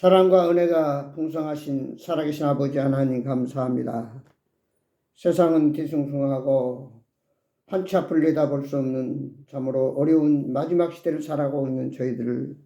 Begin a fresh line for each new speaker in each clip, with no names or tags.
사랑과 은혜가 풍성하신 살아계신 아버지 하나님 감사합니다. 세상은 뒤숭숭하고 한치 앞을 내다볼 수 없는 참으로 어려운 마지막 시대를 살아가고 있는 저희들을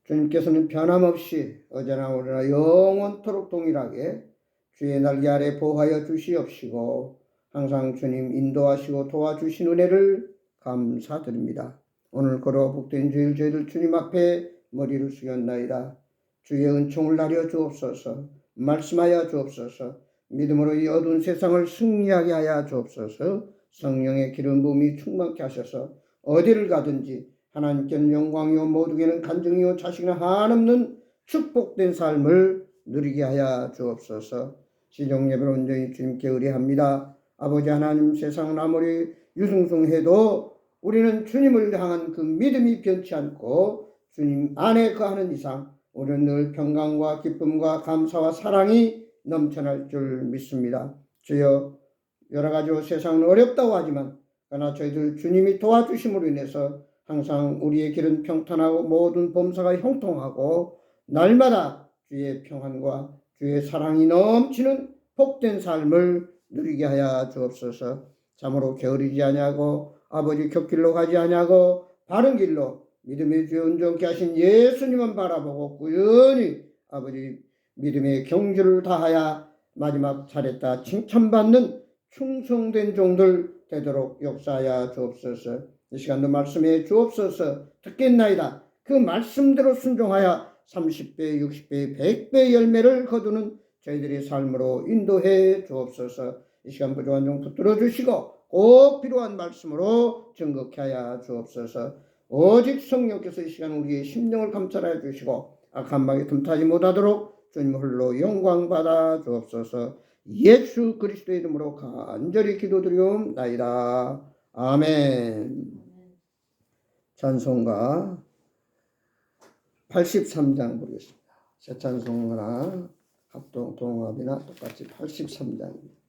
주님께서는 변함없이 어제나 오늘나 영원토록 동일하게 주의 날개 아래 보호하여 주시옵시고 항상 주님 인도하시고 도와주신 은혜를 감사드립니다. 오늘 걸어 복된 주일 저희들 주님 앞에 머리를 숙였나이다. 주의 은총을 나려 주옵소서. 말씀하여 주옵소서. 믿음으로 이 어두운 세상을 승리하게 하여 주옵소서. 성령의 기름 부음이 충만케 하셔서 어디를 가든지 하나님께는 영광이요 모두에게는 간증이요 자식이나 한없는 축복된 삶을 누리게 하여 주옵소서. 시종 예배를 온전히 주님께 의뢰합니다. 아버지 하나님, 세상은 아무리 유승승해도 우리는 주님을 향한 그 믿음이 변치 않고 주님 안에 거하는 이상 우리는 늘 평강과 기쁨과 감사와 사랑이 넘쳐날 줄 믿습니다. 주여, 여러 가지로 세상은 어렵다고 하지만 그러나 저희들 주님이 도와주심으로 인해서 항상 우리의 길은 평탄하고 모든 범사가 형통하고 날마다 주의 평안과 주의 사랑이 넘치는 복된 삶을 누리게 하여 주옵소서. 참으로 게으르지 아니하고 아버지 곁길로 가지 아니하고 바른 길로 믿음의 주에 온전케 하신 예수님만 바라보고 꾸준히 아버지 믿음의 경주를 다하여 마지막 잘했다 칭찬받는 충성된 종들 되도록 역사하여 주옵소서. 이 시간도 말씀해 주옵소서. 듣겠나이다. 그 말씀대로 순종하여 30배, 60배, 100배 열매를 거두는 저희들의 삶으로 인도해 주옵소서. 이 시간 부족한 종 붙들어 주시고 꼭 필요한 말씀으로 증거케 하여 주옵소서. 오직 성령께서 이 시간 우리의 심령을 감찰하여 주시고 악한 마귀 틈타지 못하도록 주님 홀로 영광 받아 주옵소서. 예수 그리스도의 이름으로 간절히 기도드리옵나이다. 아멘. 찬송가 83장 보겠습니다. 새 찬송가나 합동 동합이나 똑같이 83장입니다.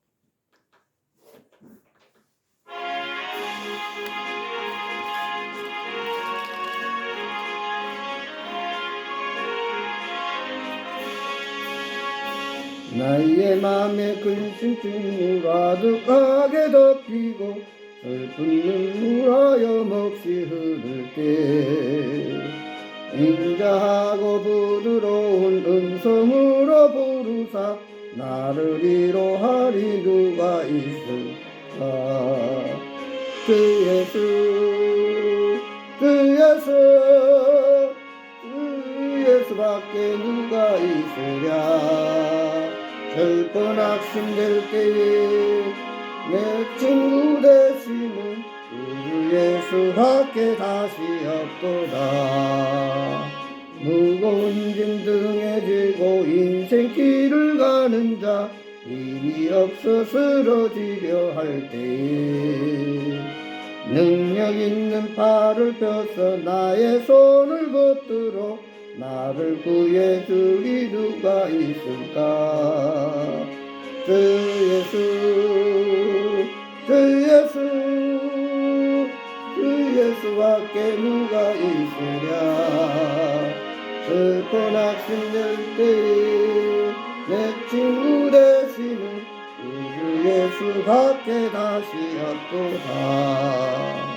나의 맘에 근심 춤물 아득하게 덮이고 슬픈 눈물 하염없이 흐를 때 인자하고 부드러운 음성으로 부르사 나를 위로하리 누가 있을까. 주 예수 주 예수 주 예수밖에 누가 있으랴. 슬픈 악심될 때에 내 친구 되시는 주 예수밖에 다시 없도다. 무거운 짐 등에 지고 인생길을 가는 자 힘이 없어 쓰러지려 할 때에 능력 있는 팔을 펴서 나의 손을 붙들어 나를 구해주리 누가 있을까. 주 예수 주 예수 주 예수밖에 누가 있으랴. 슬픈 악심될 때에 내 친구 되시는 주 예수밖에 다시 없도다.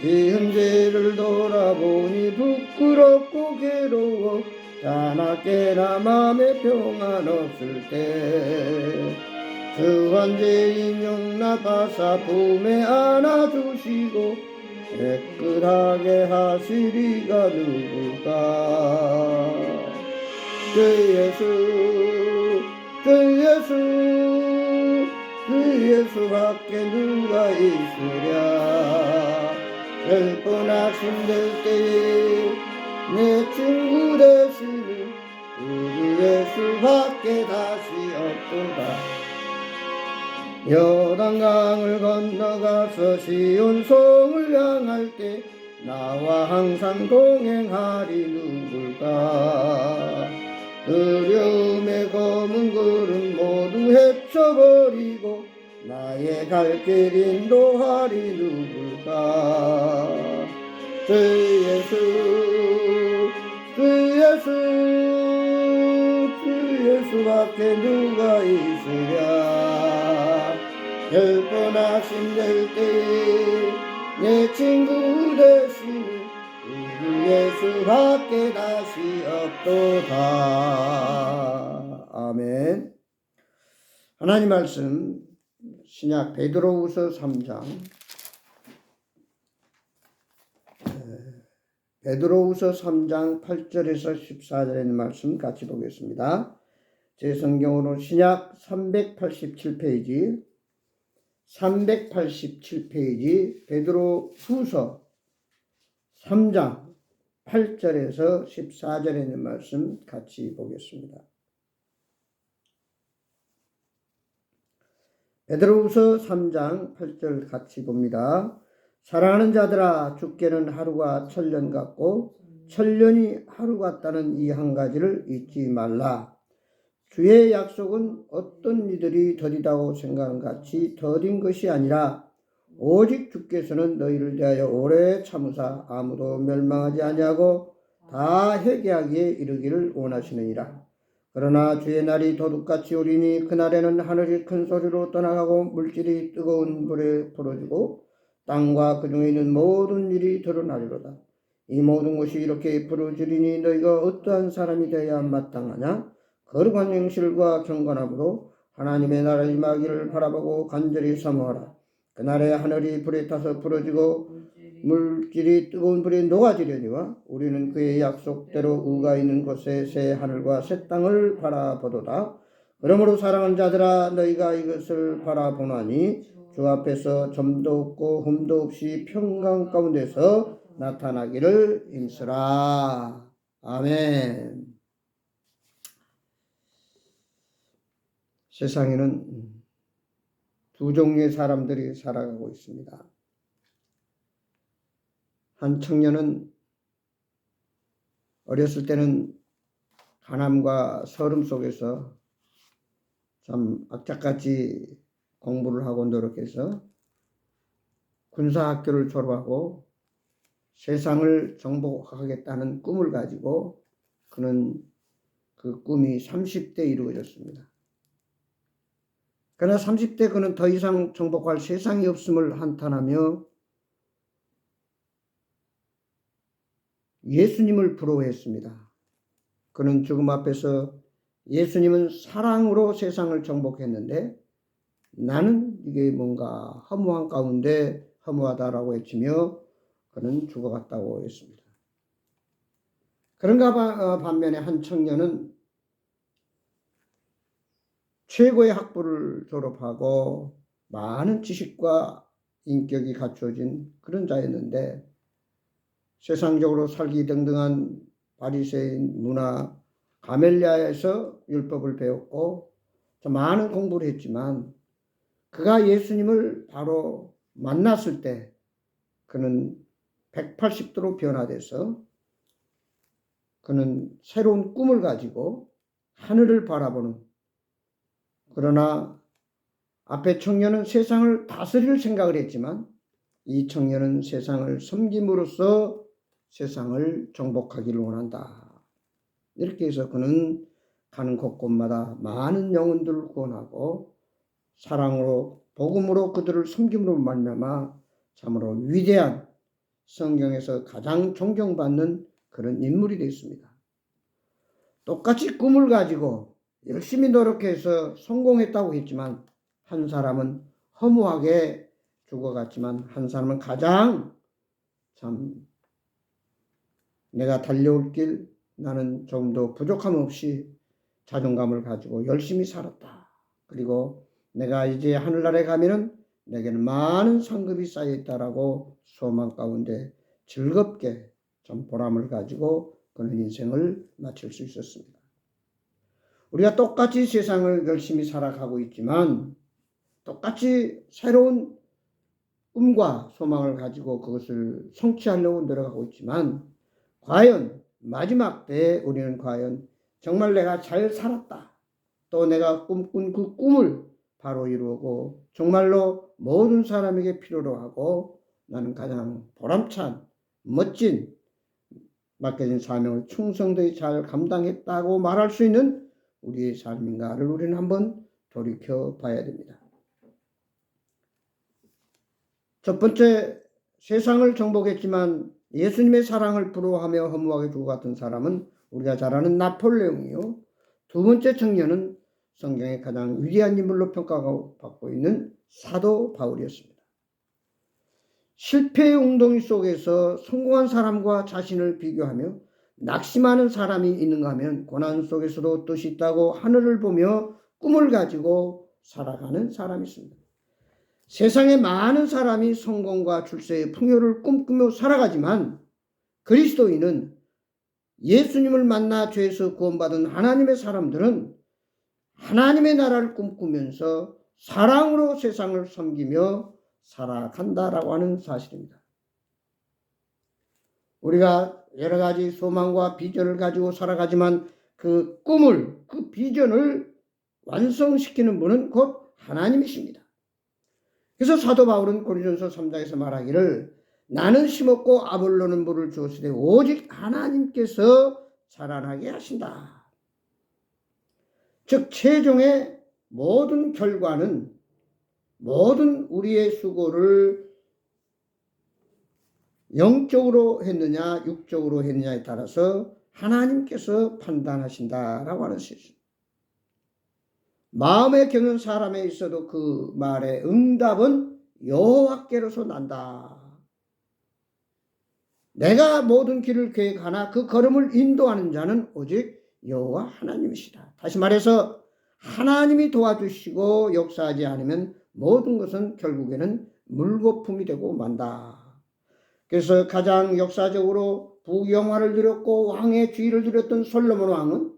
지은 죄를 돌아보니 부끄럽고 괴로워 자나깨나 맘에 평안 없을 때 주한 죄인 용납하사 품에 안아주시고 깨끗하게 하시리가 누굴까. 주 예수 주 예수 주 예수밖에 누가 있으랴. 슬픈 악심될 때에 내 친구 되시는 우리 예수밖에 다시 없도다. 요단강을 건너가서 시온성을 향할 때 나와 항상 동행하리 누굴까. 두려움의 검은 구름 모두 헤쳐버리고 나의 갈 길 인도하리 누굴까. 주 예수 주 예수 수밖에 누가 있으랴. 열 번 아심될 때에 내 친구 되시는 우리 예수밖에 다시 없도다. 아멘. 하나님 말씀 신약 베드로후서 3장 베드로후서 3장 8절에서 14절에 있는 말씀 같이 보겠습니다. 제 성경으로 신약 387페이지 베드로후서 3장 8절에서 14절에 있는 말씀 같이 보겠습니다. 베드로후서 3장 8절 같이 봅니다. 사랑하는 자들아, 주께는 하루가 천년 같고 천년이 하루 같다는 이 한 가지를 잊지 말라. 주의 약속은 어떤 이들이 더디다고 생각하는 같이 더딘 것이 아니라 오직 주께서는 너희를 대하여 오래 참으사 아무도 멸망하지 아니하고 다 회개하기에 이르기를 원하시느니라. 그러나 주의 날이 도둑같이 오리니 그날에는 하늘이 큰 소리로 떠나가고 물질이 뜨거운 불에 불어지고 땅과 그 중에 있는 모든 일이 드러나리로다. 이 모든 것이 이렇게 부러지리니 너희가 어떠한 사람이 되어야 마땅하냐? 거룩한 행실과 경건함으로 하나님의 나라 임하기를 바라보고 간절히 사모하라. 그날에 하늘이 불에 타서 부러지고 물질이 뜨거운 불에 녹아지려니와 우리는 그의 약속대로 우가 있는 곳에 새 하늘과 새 땅을 바라보도다. 그러므로 사랑하는 자들아, 너희가 이것을 바라보나니 주 앞에서 점도 없고 흠도 없이 평강 가운데서 나타나기를 힘쓰라. 아멘. 세상에는 두 종류의 사람들이 살아가고 있습니다. 한 청년은 어렸을 때는 가난과 서름 속에서 참 악착같이 공부를 하고 노력해서 군사학교를 졸업하고 세상을 정복하겠다는 꿈을 가지고 그는 그 꿈이 30대 이루어졌습니다. 그러나 30대 그는 더 이상 정복할 세상이 없음을 한탄하며 예수님을 부러워했습니다. 그는 죽음 앞에서 예수님은 사랑으로 세상을 정복했는데 나는 이게 뭔가 허무한 가운데 허무하다라고 외치며 그는 죽어갔다고 했습니다. 그런가 반면에 한 청년은 최고의 학부를 졸업하고 많은 지식과 인격이 갖춰진 그런 자였는데 세상적으로 살기 등등한 바리새인 문화 가멜리아에서 율법을 배웠고 많은 공부를 했지만 그가 예수님을 바로 만났을 때 그는 180도로 변화돼서 그는 새로운 꿈을 가지고 하늘을 바라보는, 그러나 앞에 청년은 세상을 다스릴 생각을 했지만 이 청년은 세상을 섬김으로써 세상을 정복하기를 원한다. 이렇게 해서 그는 가는 곳곳마다 많은 영혼들을 구원하고 사랑으로 복음으로 그들을 섬김으로 말미암아 참으로 위대한 성경에서 가장 존경받는 그런 인물이 되었습니다. 똑같이 꿈을 가지고 열심히 노력해서 성공했다고 했지만 한 사람은 허무하게 죽어갔지만 한 사람은 가장 참 내가 달려올 길 나는 좀 더 부족함 없이 자존감을 가지고 열심히 살았다. 그리고 내가 이제 하늘나라에 가면은 내게는 많은 상급이 쌓여 있다라고 소망 가운데 즐겁게 좀 보람을 가지고 그런 인생을 마칠 수 있었습니다. 우리가 똑같이 세상을 열심히 살아가고 있지만 똑같이 새로운 꿈과 소망을 가지고 그것을 성취하려고 노력하고 있지만 과연 마지막 때에 우리는 과연 정말 내가 잘 살았다. 또 내가 꿈꾼 그 꿈을 바로 이루고 정말로 모든 사람에게 필요로 하고 나는 가장 보람찬 멋진 맡겨진 사명을 충성되이 잘 감당했다고 말할 수 있는 우리의 삶인가를 우리는 한번 돌이켜 봐야 됩니다. 첫 번째, 세상을 정복했지만 예수님의 사랑을 부러워하며 허무하게 죽어갔던 사람은 우리가 잘 아는 나폴레옹이요. 두 번째 청년은 성경의 가장 위대한 인물로 평가받고 있는 사도 바울이었습니다. 실패의 웅덩이 속에서 성공한 사람과 자신을 비교하며 낙심하는 사람이 있는가 하면 고난 속에서도 뜻이 있다고 하늘을 보며 꿈을 가지고 살아가는 사람이 있습니다. 세상에 많은 사람이 성공과 출세의 풍요를 꿈꾸며 살아가지만 그리스도인은 예수님을 만나 죄에서 구원받은 하나님의 사람들은 하나님의 나라를 꿈꾸면서 사랑으로 세상을 섬기며 살아간다라고 하는 사실입니다. 우리가 여러 가지 소망과 비전을 가지고 살아가지만 그 꿈을, 그 비전을 완성시키는 분은 곧 하나님이십니다. 그래서 사도 바울은 고린도전서 3장에서 말하기를 나는 심었고 아볼로는 물을 주었으되 오직 하나님께서 자라나게 하신다. 즉 최종의 모든 결과는 모든 우리의 수고를 영적으로 했느냐 육적으로 했느냐에 따라서 하나님께서 판단하신다라고 하는 것입니다. 마음에 겪는 사람에 있어도 그 말의 응답은 여호와께로서 난다. 내가 모든 길을 계획하나 그 걸음을 인도하는 자는 오직 여호와 하나님이시다. 다시 말해서 하나님이 도와주시고 역사하지 않으면 모든 것은 결국에는 물거품이 되고 만다. 그래서 가장 역사적으로 부영화를 누렸고 왕의 주의를 누렸던 솔로몬 왕은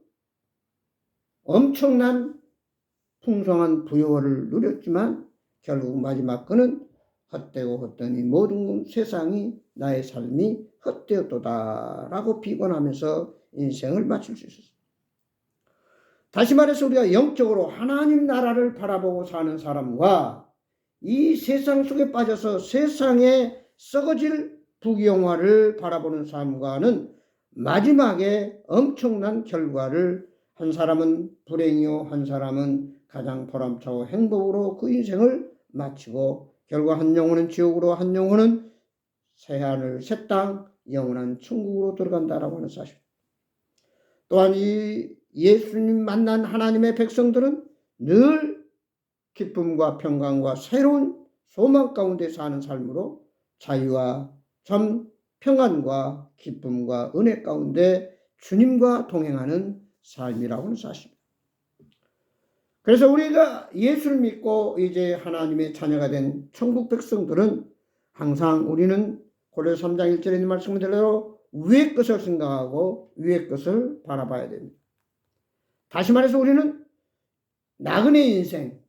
엄청난 풍성한 부여를 누렸지만 결국 마지막 그는 헛되고 헛되니 모든 세상이 나의 삶이 헛되었도다 라고 비관하면서 인생을 마칠 수 있었습니다. 다시 말해서 우리가 영적으로 하나님 나라를 바라보고 사는 사람과 이 세상 속에 빠져서 세상에 썩어질 부귀영화를 바라보는 삶과는 마지막에 엄청난 결과를 한 사람은 불행이요 한 사람은 가장 보람차고 행복으로 그 인생을 마치고 결과 한 영혼은 지옥으로 한 영혼은 새하늘 새 땅 영원한 천국으로 들어간다라고 하는 사실. 또한 이 예수님 만난 하나님의 백성들은 늘 기쁨과 평강과 새로운 소망 가운데 사는 삶으로 자유와 참 평안과 기쁨과 은혜 가운데 주님과 동행하는 삶이라고 하는 사실입니다. 그래서 우리가 예수를 믿고 이제 하나님의 자녀가 된 천국 백성들은 항상 우리는 고린도서 3장 1절에 있는 말씀대로 위의 것을 생각하고 위의 것을 바라봐야 됩니다. 다시 말해서 우리는 나그네 인생,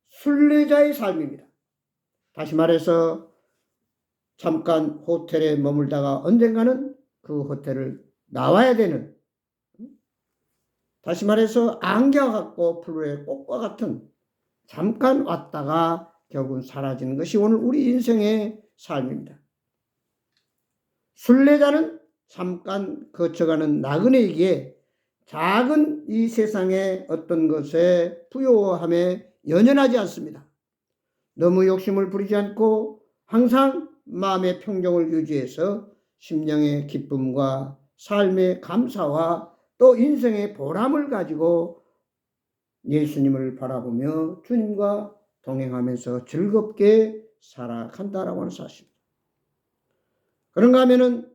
순례자의 삶입니다. 다시 말해서 잠깐 호텔에 머물다가 언젠가는 그 호텔을 나와야 되는, 다시 말해서 안개와 같고 풀의 꽃과 같은 잠깐 왔다가 결국은 사라지는 것이 오늘 우리 인생의 삶입니다. 순례자는 잠깐 거쳐가는 나그네이기에 작은 이 세상의 어떤 것에 부요함에 연연하지 않습니다. 너무 욕심을 부리지 않고 항상 마음의 평정을 유지해서 심령의 기쁨과 삶의 감사와 또 인생의 보람을 가지고 예수님을 바라보며 주님과 동행하면서 즐겁게 살아간다라고 하는 사실입니다. 그런가 하면은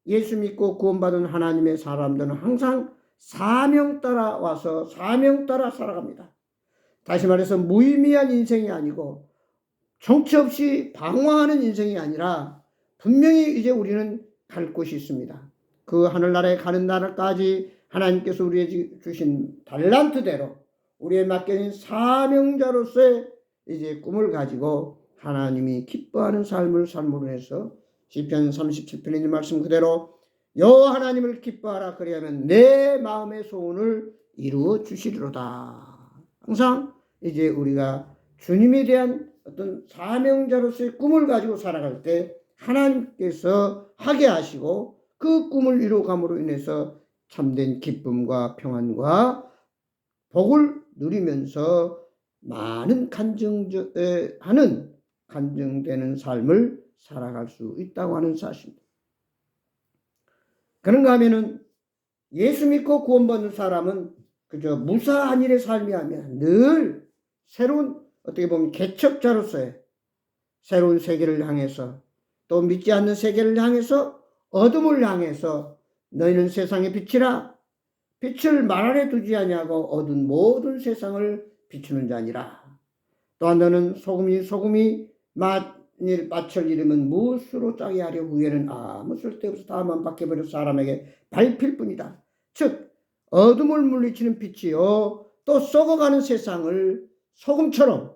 예수 믿고 구원받은 하나님의 사람들은 항상 사명 따라 와서 사명 따라 살아갑니다. 다시 말해서 무의미한 인생이 아니고 정치 없이 방황하는 인생이 아니라 분명히 이제 우리는 갈 곳이 있습니다. 그 하늘나라에 가는 날까지 하나님께서 우리에게 주신 달란트대로 우리의 맡겨진 사명자로서의 이제 꿈을 가지고 하나님이 기뻐하는 삶을 삶으로 해서 시편 37편에 있는 말씀 그대로 여호와 하나님을 기뻐하라 그리하면 내 마음의 소원을 이루어 주시리로다. 항상 이제 우리가 주님에 대한 어떤 사명자로서의 꿈을 가지고 살아갈 때 하나님께서 하게 하시고 그 꿈을 이루어감으로 인해서 참된 기쁨과 평안과 복을 누리면서 많은 간증되는 삶을 살아갈 수 있다고 하는 사실입니다. 그런가 하면은 예수 믿고 구원받는 사람은 그저 무사한 일의 삶이 아니라 늘 새로운 어떻게 보면 개척자로서의 새로운 세계를 향해서 또 믿지 않는 세계를 향해서 어둠을 향해서 너희는 세상의 빛이라 빛을 말 아래 두지 아니하고 어두운 모든 세상을 비추는 자니라. 또한 너는 소금이 맛을 잃으면 무엇으로 짜게 하려 후에는 아무 쓸데없어 다만 밖에버려 사람에게 밟힐 뿐이다. 즉 어둠을 물리치는 빛이요 또 썩어가는 세상을 소금처럼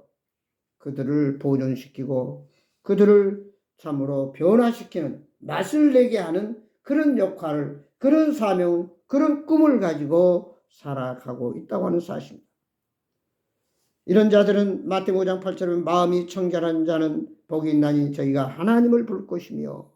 그들을 보존시키고 그들을 참으로 변화시키는 맛을 내게 하는 그런 역할을 그런 사명 그런 꿈을 가지고 살아가고 있다고 하는 사실입니다. 이런 자들은 마태복음 5장 8절에 마음이 청결한 자는 복이 있나니 저희가 하나님을 볼 것이며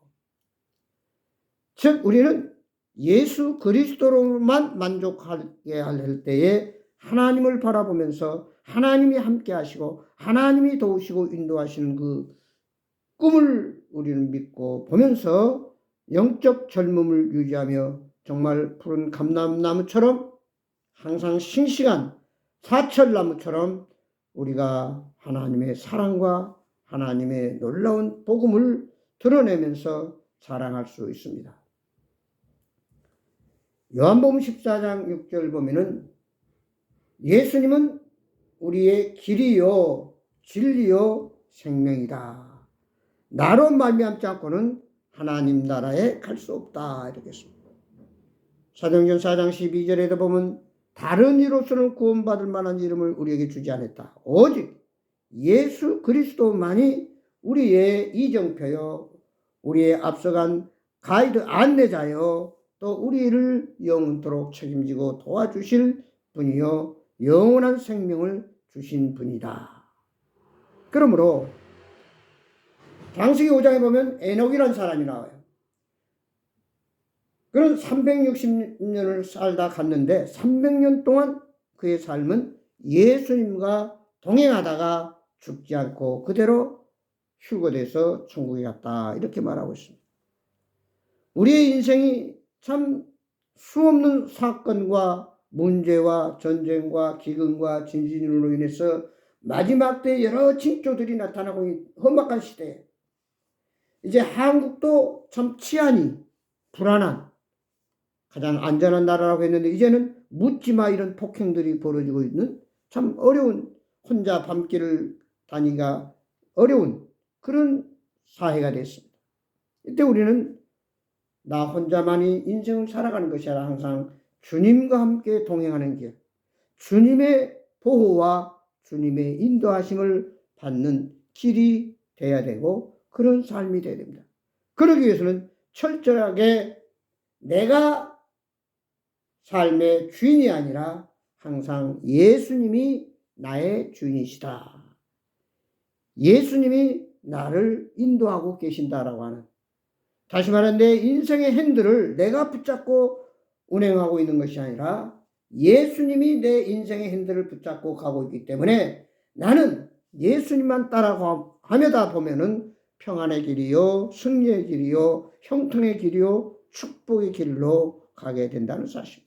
즉 우리는 예수 그리스도로만 만족하게 할 때에 하나님을 바라보면서 하나님이 함께 하시고 하나님이 도우시고 인도하시는 그 꿈을 우리는 믿고 보면서 영적 젊음을 유지하며 정말 푸른 감람나무처럼 항상 싱싱한 사철나무처럼 우리가 하나님의 사랑과 하나님의 놀라운 복음을 드러내면서 자랑할 수 있습니다. 요한복음 14장 6절 보면은 예수님은 우리의 길이요 진리요 생명이다. 나로 말미암지 않고는 하나님 나라에 갈 수 없다 이렇게 했습니다. 사도행전 4장 12절에도 보면 다른 이로서는 구원받을 만한 이름을 우리에게 주지 않았다. 오직 예수 그리스도만이 우리의 이정표요 우리의 앞서간 가이드 안내자요 또 우리를 영원토록 책임지고 도와주실 분이요 영원한 생명을 주신 분이다. 그러므로 장세기 5장에 보면 에녹이라는 사람이 나와요. 그는 360년을 살다 갔는데 300년 동안 그의 삶은 예수님과 동행하다가 죽지 않고 그대로 휴거돼서 천국에 갔다 이렇게 말하고 있습니다. 우리의 인생이 참 수없는 사건과 문제와 전쟁과 기근과 진진으로 인해서 마지막 때 여러 징조들이 나타나고 있는 험악한 시대에 이제 한국도 참 치안이 불안한 가장 안전한 나라라고 했는데 이제는 묻지마 이런 폭행들이 벌어지고 있는 참 어려운 혼자 밤길을 다니기가 어려운 그런 사회가 됐습니다. 이때 우리는 나 혼자만이 인생을 살아가는 것이 아니라 항상 주님과 함께 동행하는 길, 주님의 보호와 주님의 인도하심을 받는 길이 돼야 되고 그런 삶이 돼야 됩니다. 그러기 위해서는 철저하게 내가 삶의 주인이 아니라 항상 예수님이 나의 주인이시다. 예수님이 나를 인도하고 계신다라고 하는 다시 말하면 내 인생의 핸들을 내가 붙잡고 운행하고 있는 것이 아니라 예수님이 내 인생의 핸들을 붙잡고 가고 있기 때문에 나는 예수님만 따라가며다 보면은 평안의 길이요 승리의 길이요 형통의 길이요 축복의 길로 가게 된다는 사실.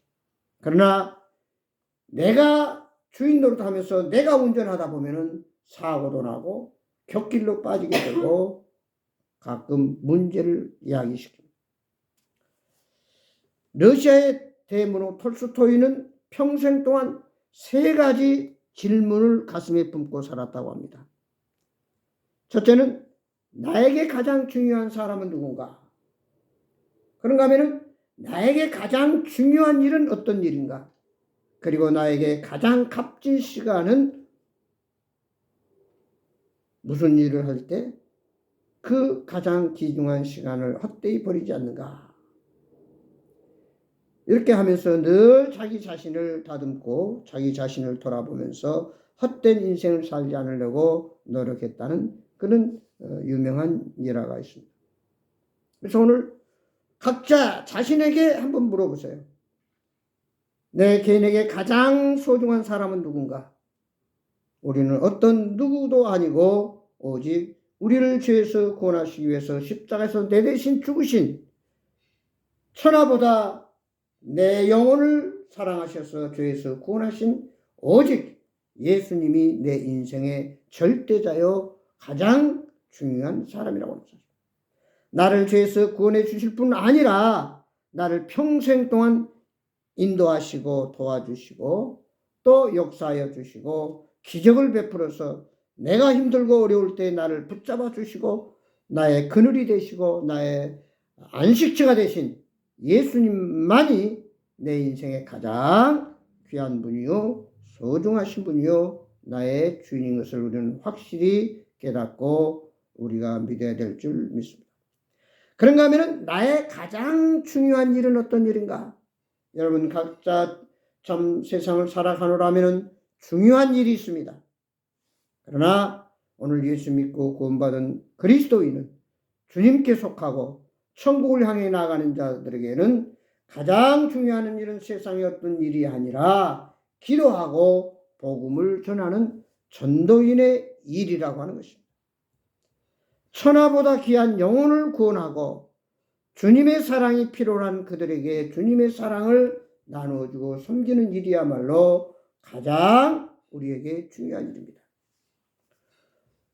그러나 내가 주인 노릇하면서 내가 운전하다 보면은 사고도 나고 곁길로 빠지게 되고 가끔 문제를 이야기시킵니다. 러시아의 대문호 톨스토이는 평생 동안 3가지 질문을 가슴에 품고 살았다고 합니다. 첫째는 나에게 가장 중요한 사람은 누군가? 그런가 하면은 나에게 가장 중요한 일은 어떤 일인가? 그리고 나에게 가장 값진 시간은 무슨 일을 할 때 그 가장 귀중한 시간을 헛되이 버리지 않는가? 이렇게 하면서 늘 자기 자신을 다듬고 자기 자신을 돌아보면서 헛된 인생을 살지 않으려고 노력했다는 그런 유명한 일화가 있습니다. 그래서 오늘 각자 자신에게 한번 물어보세요. 내 개인에게 가장 소중한 사람은 누군가? 우리는 어떤 누구도 아니고 오직 우리를 죄에서 구원하시기 위해서 십자가에서 내 대신 죽으신, 천하보다 내 영혼을 사랑하셔서 죄에서 구원하신 오직 예수님이 내 인생의 절대자요 가장 중요한 사람이라고 합니다. 나를 죄에서 구원해 주실 뿐 아니라 나를 평생 동안 인도하시고 도와주시고 또 역사하여 주시고 기적을 베풀어서 내가 힘들고 어려울 때 나를 붙잡아 주시고 나의 그늘이 되시고 나의 안식처가 되신 예수님만이 내 인생의 가장 귀한 분이요 소중하신 분이요 나의 주인인 것을 우리는 확실히 깨닫고 우리가 믿어야 될 줄 믿습니다. 그런가 하면 나의 가장 중요한 일은 어떤 일인가? 여러분 각자 참 세상을 살아가노라 하면 중요한 일이 있습니다. 그러나 오늘 예수 믿고 구원받은 그리스도인은 주님께 속하고 천국을 향해 나가는 자들에게는 가장 중요한 일은 세상의 어떤 일이 아니라 기도하고 복음을 전하는 전도인의 일이라고 하는 것입니다. 천하보다 귀한 영혼을 구원하고 주님의 사랑이 필요한 그들에게 주님의 사랑을 나누어주고 섬기는 일이야말로 가장 우리에게 중요한 일입니다.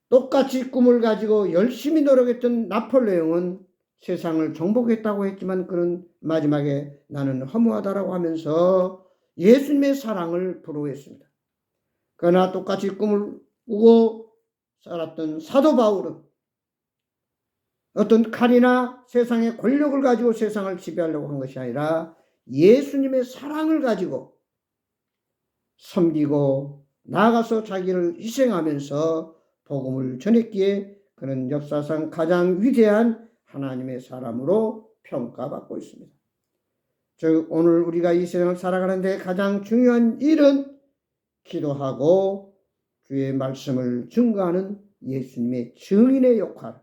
똑같이 꿈을 가지고 열심히 노력했던 나폴레옹은 세상을 정복했다고 했지만 그는 마지막에 나는 허무하다라고 하면서 예수님의 사랑을 부러워했습니다. 그러나 똑같이 꿈을 꾸고 살았던 사도 바울은 어떤 칼이나 세상의 권력을 가지고 세상을 지배하려고 한 것이 아니라 예수님의 사랑을 가지고 섬기고 나아가서 자기를 희생하면서 복음을 전했기에 그는 역사상 가장 위대한 하나님의 사람으로 평가받고 있습니다. 즉 오늘 우리가 이 세상을 살아가는데 가장 중요한 일은 기도하고 주의 말씀을 증거하는 예수님의 증인의 역할,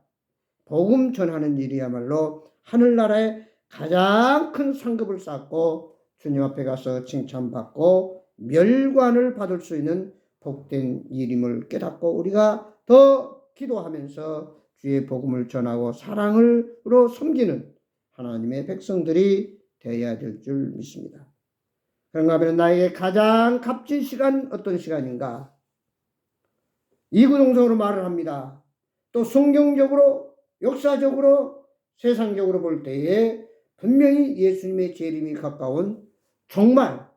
복음 전하는 일이야말로 하늘나라에 가장 큰 상급을 쌓고 주님 앞에 가서 칭찬받고 멸관을 받을 수 있는 복된 일임을 깨닫고 우리가 더 기도하면서 주의 복음을 전하고 사랑으로 섬기는 하나님의 백성들이 되어야 될 줄 믿습니다. 그런가 하면 나에게 가장 값진 시간 어떤 시간인가? 이구동성으로 말을 합니다. 또 성경적으로 역사적으로 세상적으로 볼 때에 분명히 예수님의 재림이 가까운 정말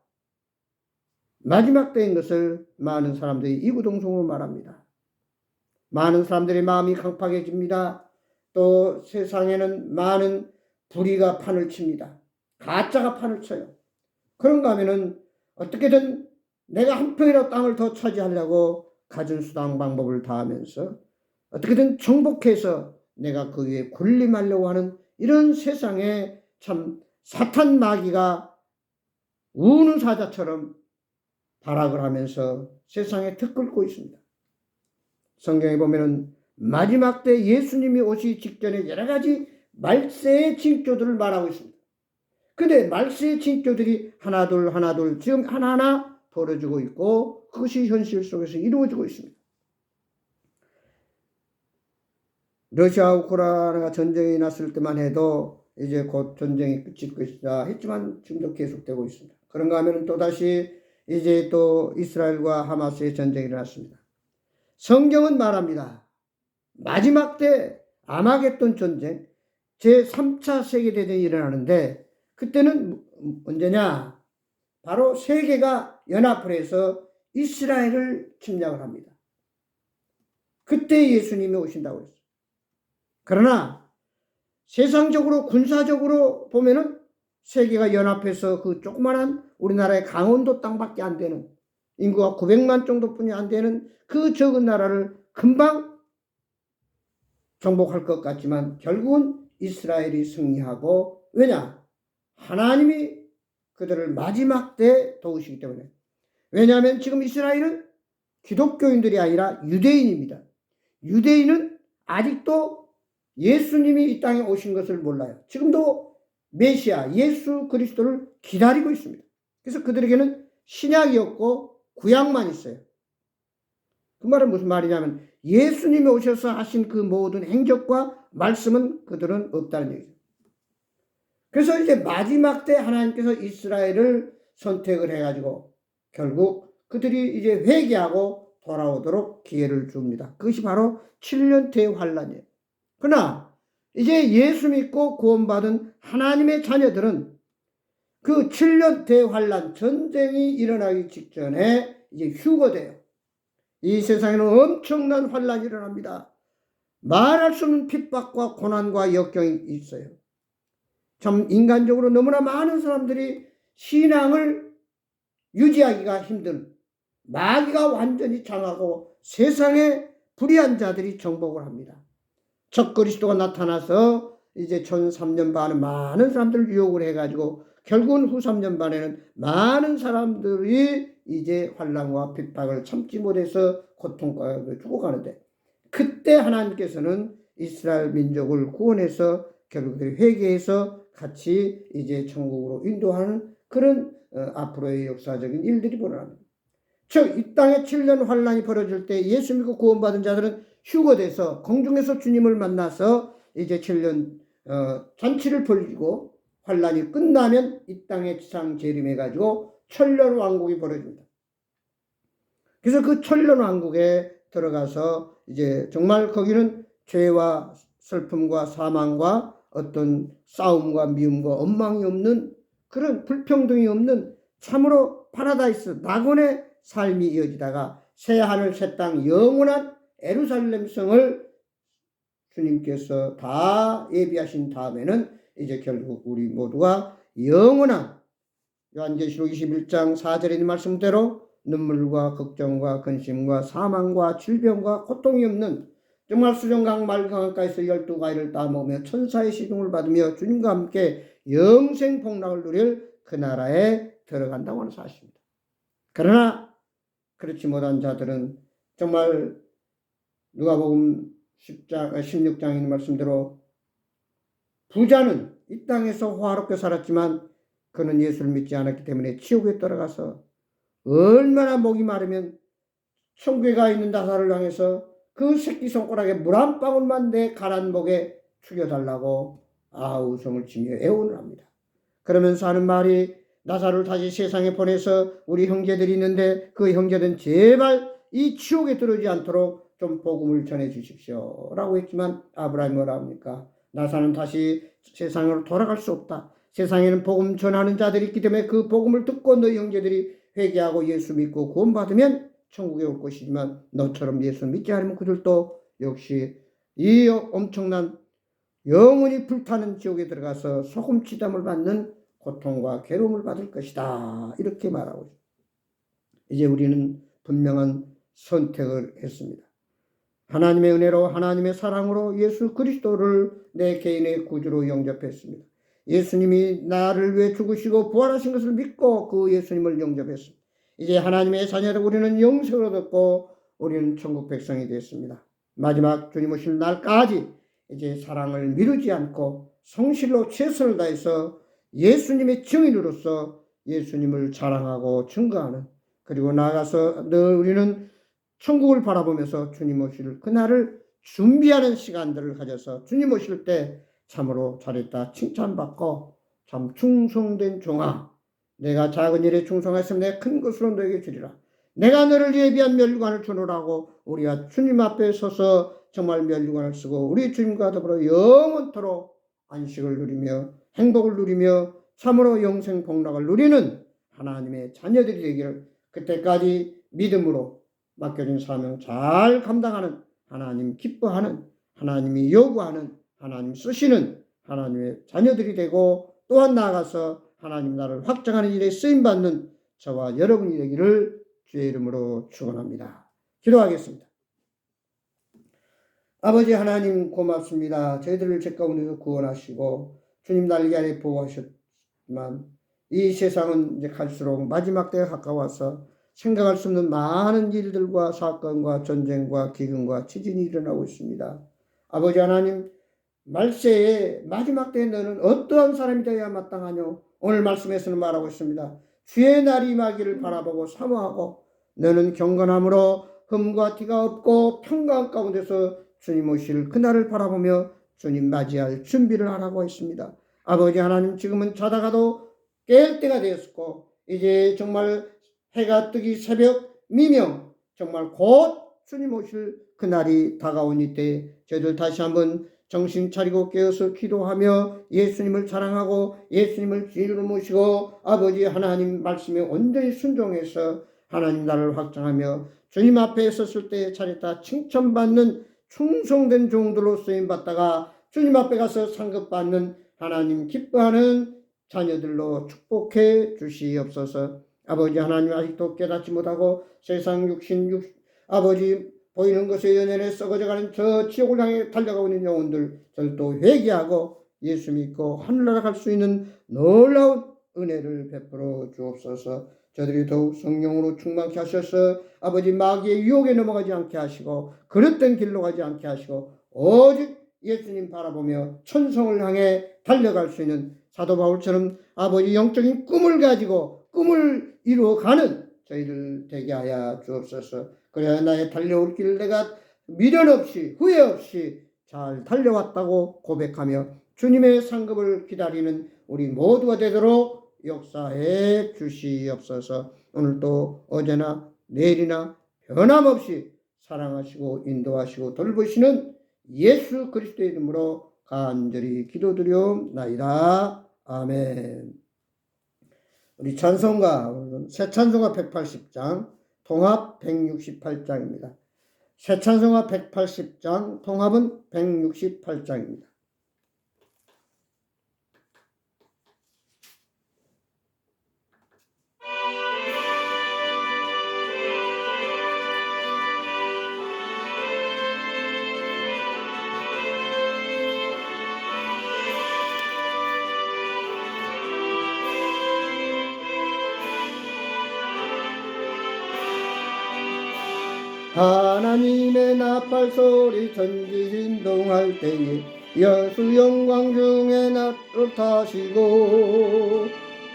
마지막 때인 것을 많은 사람들이 이구동성으로 말합니다. 많은 사람들의 마음이 강팍해집니다. 또 세상에는 많은 불의가 판을 칩니다. 가짜가 판을 쳐요. 그런가 하면은 어떻게든 내가 한 평이라도 땅을 더 차지하려고 가진 수단 방법을 다하면서 어떻게든 정복해서 내가 그 위에 군림하려고 하는 이런 세상에 참 사탄 마귀가 우는 사자처럼 발악을 하면서 세상에 들끓고 있습니다. 성경에 보면은 마지막 때 예수님이 오시기 직전에 여러 가지 말세의 징조들을 말하고 있습니다. 근데 말세의 징조들이 하나둘 지금 하나하나 벌어지고 있고 그것이 현실 속에서 이루어지고 있습니다. 러시아 우크라이나 전쟁이 났을 때만 해도 이제 곧 전쟁이 끝일 것이다 했지만 지금도 계속되고 있습니다. 그런가 하면 또다시 이제 또 이스라엘과 하마스의 전쟁이 일어났습니다. 성경은 말합니다. 마지막 때 아마겟돈 전쟁 제3차 세계대전이 일어나는데 그때는 언제냐? 바로 세계가 연합을 해서 이스라엘을 침략을 합니다. 그때 예수님이 오신다고 했어요. 그러나 세상적으로 군사적으로 보면은 세계가 연합해서 그 조그마한 우리나라의 강원도 땅밖에 안 되는 인구가 900만 정도뿐이 안 되는 그 적은 나라를 금방 정복할 것 같지만 결국은 이스라엘이 승리하고 왜냐? 하나님이 그들을 마지막 때 도우시기 때문에. 왜냐하면 지금 이스라엘은 기독교인들이 아니라 유대인입니다. 유대인은 아직도 예수님이 이 땅에 오신 것을 몰라요. 지금도 메시아 예수 그리스도를 기다리고 있습니다. 그래서 그들에게는 신약이 없고 구약만 있어요. 그 말은 무슨 말이냐면 예수님이 오셔서 하신 그 모든 행적과 말씀은 그들은 없다는 얘기죠. 그래서 이제 마지막 때 하나님께서 이스라엘을 선택을 해가지고 결국 그들이 이제 회개하고 돌아오도록 기회를 줍니다. 그것이 바로 7년 대환란이에요. 그러나 이제 예수 믿고 구원받은 하나님의 자녀들은 그 7년 대환란 전쟁이 일어나기 직전에 이제 휴거돼요. 이 세상에는 엄청난 환란이 일어납니다. 말할 수 없는 핍박과 고난과 역경이 있어요. 참 인간적으로 너무나 많은 사람들이 신앙을 유지하기가 힘든, 마귀가 완전히 장하고 세상에 불의한 자들이 정복을 합니다. 적그리스도가 나타나서 이제 전 3년 반은 많은 사람들을 유혹을 해가지고 결국은 후 3년 반에는 많은 사람들이 이제 환난과 핍박을 참지 못해서 고통과 죽어가는데, 그때 하나님께서는 이스라엘 민족을 구원해서 결국 회개해서 같이 이제 천국으로 인도하는 그런 앞으로의 역사적인 일들이 벌어납니다. 즉 이 땅에 7년 환란이 벌어질 때 예수 믿고 구원받은 자들은 휴거돼서 공중에서 주님을 만나서 이제 7년 잔치를 벌이고 환란이 끝나면 이 땅에 지상 재림해가지고 천년 왕국이 벌어집니다. 그래서 그 천년 왕국에 들어가서 이제 정말 거기는 죄와 슬픔과 사망과 어떤 싸움과 미움과 원망이 없는 그런 불평등이 없는 참으로 파라다이스 낙원의 삶이 이어지다가 새 하늘 새 땅 영원한 예루살렘 성을 주님께서 다 예비하신 다음에는 이제 결국 우리 모두가 영원한 요한계시록 21장 4절의 말씀대로 눈물과 걱정과 근심과 사망과 질병과 고통이 없는 정말 수정강 말강가에서 12가지를 따먹으며 천사의 시중을 받으며 주님과 함께 영생 복락을 누릴 그 나라에 들어간다고 하는 사실입니다. 그러나 그렇지 못한 자들은 정말 누가복음 16장에 있는 말씀대로 부자는 이 땅에서 화롭게 살았지만 그는 예수를 믿지 않았기 때문에 지옥에 들어가서 얼마나 목이 마르면 천국에 가 있는 나사로를 향해서 그 새끼손가락에 물 한 방울만 내 가난 목에 죽여달라고 아우성을 치며 애원을 합니다. 그러면서 하는 말이 나사로를 다시 세상에 보내서 우리 형제들이 있는데 그 형제들은 제발 이 지옥에 들어오지 않도록 좀 복음을 전해 주십시오 라고 했지만 아브라함이 뭐라 합니까? 나사로는 다시 세상으로 돌아갈 수 없다. 세상에는 복음 전하는 자들이 있기 때문에 그 복음을 듣고 너희 형제들이 회개하고 예수 믿고 구원받으면 천국에 올 것이지만 너처럼 예수 믿지 않으면 그들도 역시 이 엄청난 영원히 불타는 지옥에 들어가서 소금치담을 받는 고통과 괴로움을 받을 것이다. 이렇게 말하고 있습니다. 이제 우리는 분명한 선택을 했습니다. 하나님의 은혜로 하나님의 사랑으로 예수 그리스도를 내 개인의 구주로 영접했습니다. 예수님이 나를 위해 죽으시고 부활하신 것을 믿고 그 예수님을 영접했습니다. 이제 하나님의 자녀로 우리는 영생을 얻었고 우리는 천국 백성이 되었습니다. 마지막 주님 오실 날까지 이제 사랑을 미루지 않고 성실로 최선을 다해서 예수님의 증인으로서 예수님을 자랑하고 증거하는, 그리고 나아가서 늘 우리는 천국을 바라보면서 주님 오실 그날을 준비하는 시간들을 가져서 주님 오실 때 참으로 잘했다 칭찬받고 참 충성된 종아, 내가 작은 일에 충성했으면 내가 큰 것으로 너에게 주리라. 내가 너를 예비한 면류관을 주노라고 우리가 주님 앞에 서서 정말 면류관을 쓰고 우리 주님과 더불어 영원토록 안식을 누리며 행복을 누리며 참으로 영생 복락을 누리는 하나님의 자녀들이 되기를, 그때까지 믿음으로 맡겨진 사명 잘 감당하는, 하나님 기뻐하는, 하나님이 요구하는, 하나님 쓰시는 하나님의 자녀들이 되고 또한 나아가서 하나님 나라를 확장하는 일에 쓰임받는 저와 여러분이 되기를 주의 이름으로 축원합니다. 기도하겠습니다. 아버지 하나님 고맙습니다. 저희들을 죄 가운데서 구원하시고 주님 날개 아래 보호하셨지만 이 세상은 이제 갈수록 마지막 때가 가까워서 생각할 수 없는 많은 일들과 사건과 전쟁과 기근과 지진이 일어나고 있습니다. 아버지 하나님, 말세에 마지막 때에 너는 어떠한 사람이 되어야 마땅하뇨? 오늘 말씀에서는 말하고 있습니다. 주의 날이 임하기를 바라보고 사모하고 너는 경건함으로 흠과 티가 없고 평강 가운데서 주님 오실 그날을 바라보며 주님 맞이할 준비를 하라고 했습니다. 아버지 하나님, 지금은 자다가도 깰 때가 되었고 이제 정말 해가 뜨기 새벽 미명, 정말 곧 주님 오실 그날이 다가오니 때 저희들 다시 한번 정신 차리고 깨어서 기도하며 예수님을 자랑하고 예수님을 주인으로 모시고 아버지 하나님 말씀에 온전히 순종해서 하나님 나라를 확장하며 주님 앞에 섰을 때 차렸다 칭찬받는 충성된 종들로 쓰임받다가 주님 앞에 가서 상급받는 하나님 기뻐하는 자녀들로 축복해 주시옵소서. 아버지 하나님, 아직도 깨닫지 못하고 세상 육신 아버지 보이는 것에 연연해 썩어져가는 저 지옥을 향해 달려가고 있는 영혼들 절도 회개하고 예수 믿고 하늘나라 갈 수 있는 놀라운 은혜를 베풀어 주옵소서. 저들이 더욱 성령으로 충만케 하셔서 아버지 마귀의 유혹에 넘어가지 않게 하시고 그릇된 길로 가지 않게 하시고 오직 예수님 바라보며 천성을 향해 달려갈 수 있는 사도 바울처럼 아버지 영적인 꿈을 가지고 꿈을 이루어가는 저희들 되게 하여 주옵소서. 그래야 나의 달려올 길을 내가 미련 없이 후회 없이 잘 달려왔다고 고백하며 주님의 상급을 기다리는 우리 모두가 되도록 역사해 주시옵소서. 오늘도 어제나 내일이나 변함없이 사랑하시고 인도하시고 돌보시는 예수 그리스도의 이름으로 간절히 기도드리옵나이다. 아멘. 우리 찬송가, 새 찬송가 180장, 통합 168장입니다. 새 찬송가 180장, 통합은 168장입니다. 하나님의 나팔소리 천지진동할 때에 여수 영광 중에 나를 타시고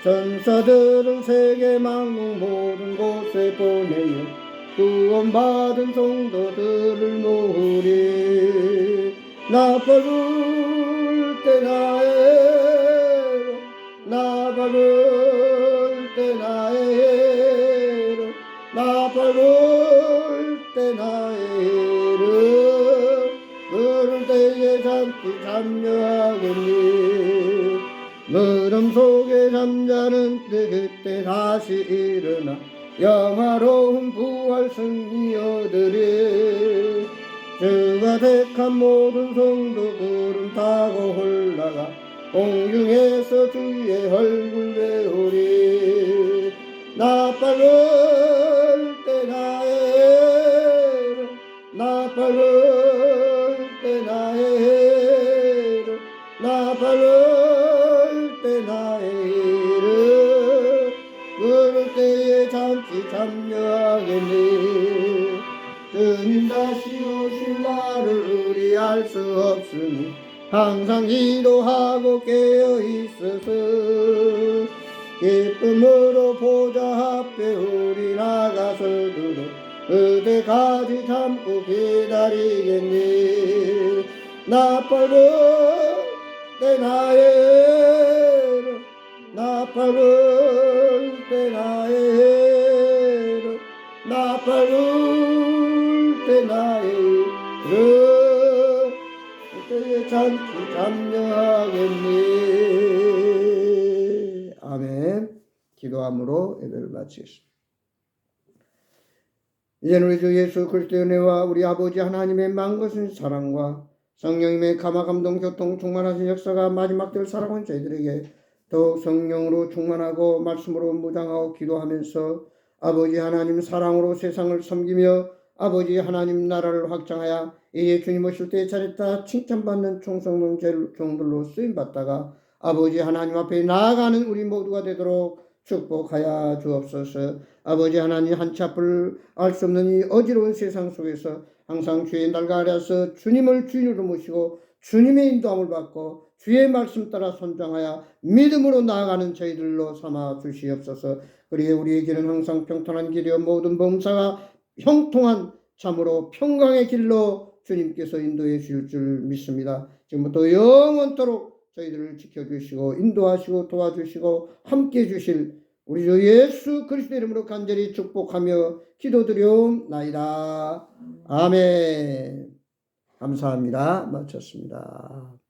전사들을 세계 만국 모든 곳에 보내어 구원받은 성도들을 모으리. 나팔 불 때 나의 나팔 불 때 나의 나팔 불 때 나의 이름 부를 때에 잠시 잠녀하겠니. 무덤 속에 잠자는 때 그때 다시 일어나 영화로운 부활 승리 얻으리. 주가 택한 모든 성도 구름 타고 올라가 공중에서 주의 얼굴 배우리. 나팔 불 때 나의 나팔 불 때 나의 나팔 불 때 나의 이름 부를 때에 잠시 잠녀하겠니. 주님 다시 오실 날을 우리 알 수 없으니 항상 기도하고 깨어 있어서 기쁨으로 보좌 앞에 우리 나가서 들어 그때까지 참고 기다리겠니. 나팔 불 때 나의 나팔 불 때 나의 나팔 불 때 나의 그때에 잠시 잠녀하겠니. 아멘. 기도함으로 예배를 마치겠습니다. 이제는 우리 주 예수 그리스도의 은혜와 우리 아버지 하나님의 만것은 사랑과 성령님의 감화 감동 교통 충만하신 역사가 마지막 때 살아온 저희들에게 더욱 성령으로 충만하고 말씀으로 무장하고 기도하면서 아버지 하나님 사랑으로 세상을 섬기며 아버지 하나님 나라를 확장하여 이제 주님 오실 때에 차렸다 칭찬받는 충성된 종들로 쓰임받다가 아버지 하나님 앞에 나아가는 우리 모두가 되도록 축복하여 주옵소서. 아버지 하나님 한치 앞을 알 수 없는 이 어지러운 세상 속에서 항상 주의 날과 아래서 주님을 주인으로 모시고 주님의 인도함을 받고 주의 말씀 따라 선정하여 믿음으로 나아가는 저희들로 삼아 주시옵소서. 그리에 우리에게는 항상 평탄한 길이요 모든 범사가 형통한 참으로 평강의 길로 주님께서 인도해 주실 줄 믿습니다. 지금부터 영원토록 저희들을 지켜주시고 인도하시고 도와주시고 함께해 주실 우리 주 예수 그리스도 이름으로 간절히 축복하며 기도드리옵나이다. 아멘. 감사합니다. 마쳤습니다.